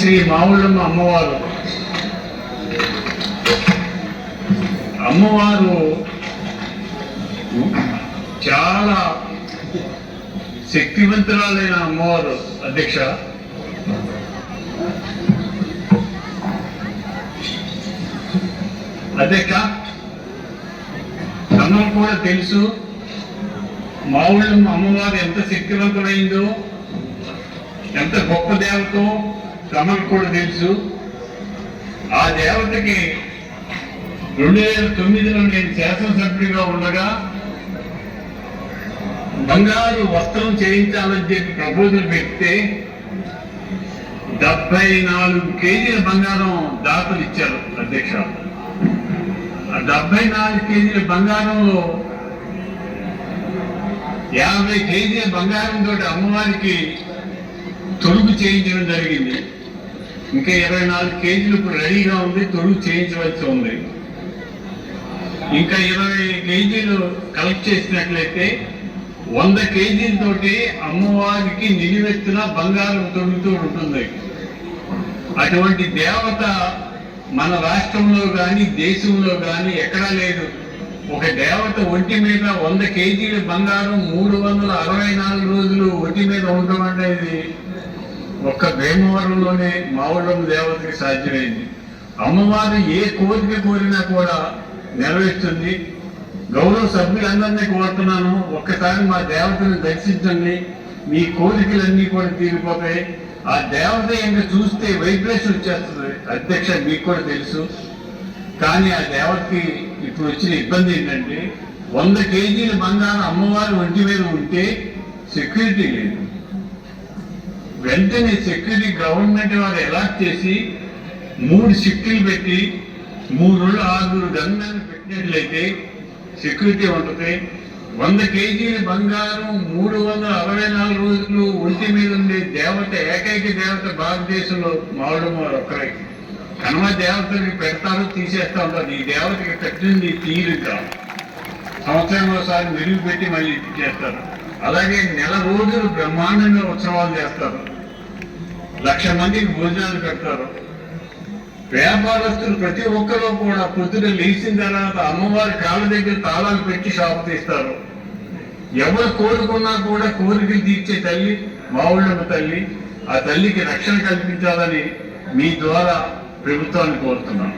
శ్రీ మావుళ్ళమ్మ అమ్మవారు చాలా శక్తివంతురాలైన అమ్మవారు అధ్యక్ష. తమకు కూడా తెలుసు మావుళ్ళమ్మ అమ్మవారు ఎంత శక్తివంతులైందో, ఎంత గొప్ప దేవతో తమకు కూడా తెలుసు. ఆ దేవతకి 2009లో నేను శాసనసభ్యుడిగా ఉండగా బంగారు వస్త్రం చేయించాలని చెప్పి ప్రపోజల్ పెడితే 74 కేజీల బంగారం దాతలు ఇచ్చారు అధ్యక్ష. ఆ 74 కేజీల బంగారంలో 50 కేజీల బంగారంతో అమ్మవారికి తొడుగు చేయించడం జరిగింది. ఇంకా 24 కేజీలు ఇప్పుడు రెడీగా ఉంది, తొడుగు చేయించవలసి ఉంది. ఇంకా 20 కేజీలు కలెక్ట్ చేసినట్లయితే 100 కేజీలతోటి అమ్మవారికి నిలువెత్తున బంగారం తొడుగుతూ ఉంటుంది. అటువంటి దేవత మన రాష్ట్రంలో కానీ దేశంలో కానీ ఎక్కడా లేదు. ఒక దేవత ఒంటి మీద 100 కేజీల బంగారం 364 రోజులు ఒంటి మీద ఉండడం అనేది ఒక్క భీమవరంలోనే మావుళ్ళమ్మ దేవతకి సాధ్యమైంది. అమ్మవారు ఏ కోరిక కోరినా కూడా నెరవేరుస్తుంది. గౌరవ సభ్యులందరినీ కోరుతున్నాను, ఒక్కసారి మా దేవతను దర్శించండి, మీ కోరికలన్నీ కూడా తీరిపోతాయి. ఆ దేవత ఇంకా చూస్తే వైబ్రేషన్ వచ్చేస్తుంది అధ్యక్ష, మీకు కూడా తెలుసు. కానీ ఆ దేవతకి ఇప్పుడు వచ్చిన ఇబ్బంది ఏంటంటే 100 కేజీల బంగారం అమ్మవారి ఒంటి మీద ఉంటే సెక్యూరిటీ లేదు. వెంటనే సెక్యూరిటీ గవర్నమెంట్ వారు అలాట్ చేసి 3 షిఫ్ట్లు పెట్టి 3 రోజులు 6 గన్మెన్ పెట్టినట్లయితే సెక్యూరిటీ ఉంటుంది. 100 కేజీల బంగారం 364 రోజులు ఒంటి మీద ఉండే దేవత, ఏకైక దేవత భారతదేశంలో మావుళ్ళమ్మ ఒక్కరే. కనుమ దేవతకి పెడతారు, తీసేస్తా ఉంటారు. ఈ దేవతకి పెట్టింది తీరుగా సంవత్సరం ఒకసారి మెరుగు పెట్టి మళ్ళీ చేస్తారు. అలాగే నెల రోజులు బ్రహ్మాండంగా ఉత్సవాలు చేస్తారు. 1,00,000 మందికి భోజనాలు పెడతారు. వ్యాపారస్తులు ప్రతి ఒక్కరూ కూడా పొద్దున లేచిన తర్వాత అమ్మవారి కాళ్ళ దగ్గర తాళాలు పెట్టి షాపు తీస్తారు. ఎవరు కోరుకున్నా కూడా కోరికలు తీర్చే తల్లి మావుళ్ళమ్మ తల్లి. ఆ తల్లికి రక్షణ కల్పించాలని మీ ద్వారా ప్రభుత్వాన్ని కోరుతున్నాను.